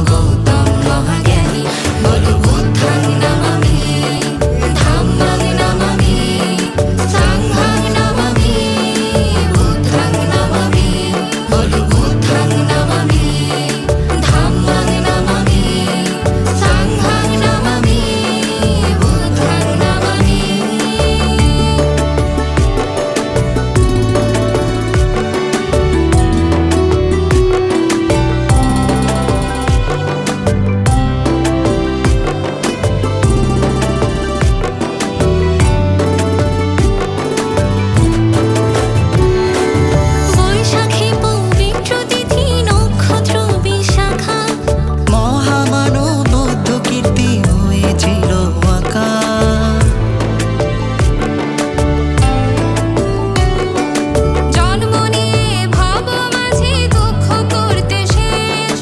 গৌতম মহাজ্ঞানী বলো বুদ্ধং নমামি ধাম্মং নমামি সাংঘং নমামি বুদ্ধং নমামি বলো বুদ্ধং নমামি ধাম্মং নমামি সাংঘং নমামি বুদ্ধং নমামি। বৈশাখী পবিত্র তিথি নক্ষত্র বিশাখা মহামানব বৌদ্ধ কীর্তি হয়েছিল আঁকা। জন্ম নিয়ে ভব মাঝে দুঃখ করতে শেষ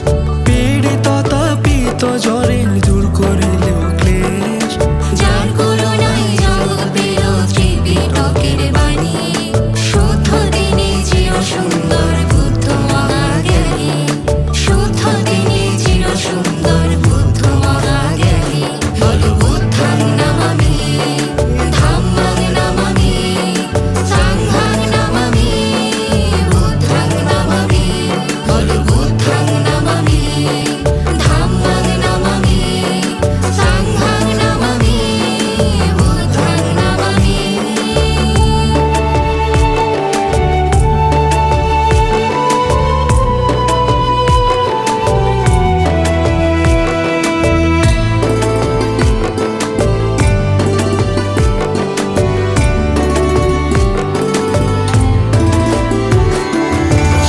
পীড়িত তাপিত জ্বরে দূর করিল ক্লেশ। যার করুণায় জগৎ পেল ত্রিপিটকের বাণী শুদ্ধ দিনে চির সুন্দর বুদ্ধ মহাজ্ঞানী শুদ্ধ দিনে চির সুন্দর বুদ্ধ মহাজ্ঞানী বলো বুদ্ধং নমামি ধাম্মং নমামি সাংঘং নমামি বুদ্ধং নমামি বলো বুদ্ধং নমামি ধাম্মং নমামি সাংঘং নমামি বুদ্ধং নমামি।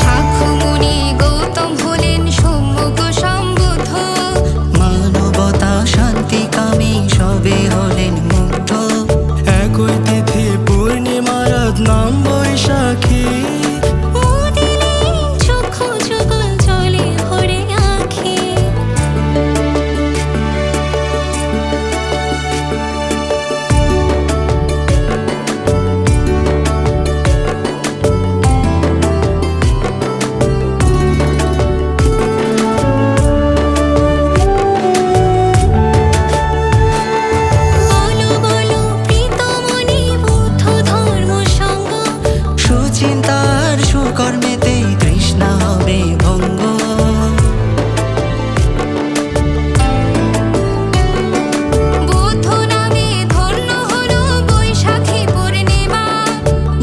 শাক্যমুনি গৌতম হলেন সম্মুখ সম্বুদ্ধ মানবতা শান্তি কামী সবে হলেন মুগ্ধ। একই তিথি পূর্ণিমার নাম বৈশাখী। মুদিলেন চক্ষু যুগল জলে ভরে আঁখি বলো বলো প্রীতমণি বুদ্ধ ধর্ম সঙ্গ সুচিন্তার সুকর্মেতেই তৃষ্ণা হবে ভঙ্গ। বুদ্ধ নামে ধন্য হলো বৈশাখী পূর্ণিমা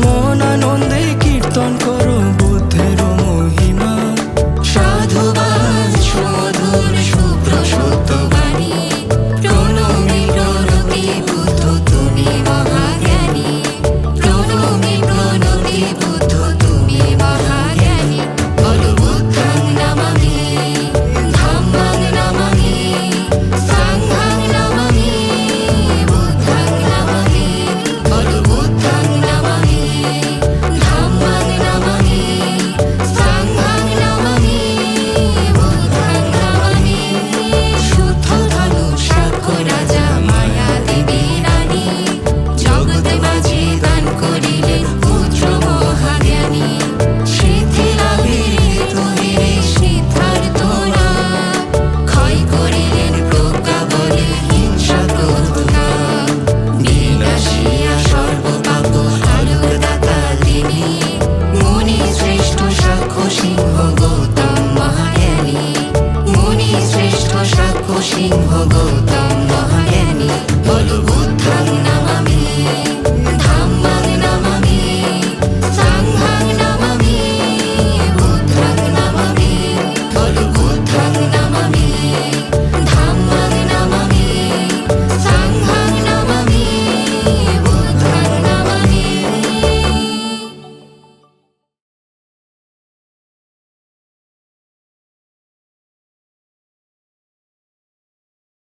মন আনন্দে কীর্তন করো বুদ্ধের মহিমা। সাধুবাদ সুমধুর সুপ্রসূত বাণী প্রণমে প্রণতি বুদ্ধ তুমি মহাজ্ঞানী প্রণমে প্রণতি বুদ্ধ তুমি মহাজ্ঞানী বলো বুদ্ধং নমামি ধাম্মং নমামি সাংঘং নমামি বুদ্ধং নমামি বলো বুদ্ধং নমামি ধাম্মং নমামি সাংঘং নমামি বুদ্ধং নমামি। শুদ্ধ ধনু সাক্ষ্য রাজা মায়া দেবী রানী জগতে মাঝে দান করিলেন পুত্র মহাজ্ঞানী সিদ্ধি লাভের হেতু হেরে সিদ্ধার্থ নাম ক্ষয় করিলেন প্রজ্ঞা বলে হিংসা ক্রোধ নাম বিনাশিয়া সর্বপাপ আলোক দাতা তিনি মুনি শ্রেষ্ঠ সাক্ষ্য সিংহ গৌতম মহাজ্ঞানী মুনি শ্রেষ্ঠ সাক্ষ্য সিংহ গৌতম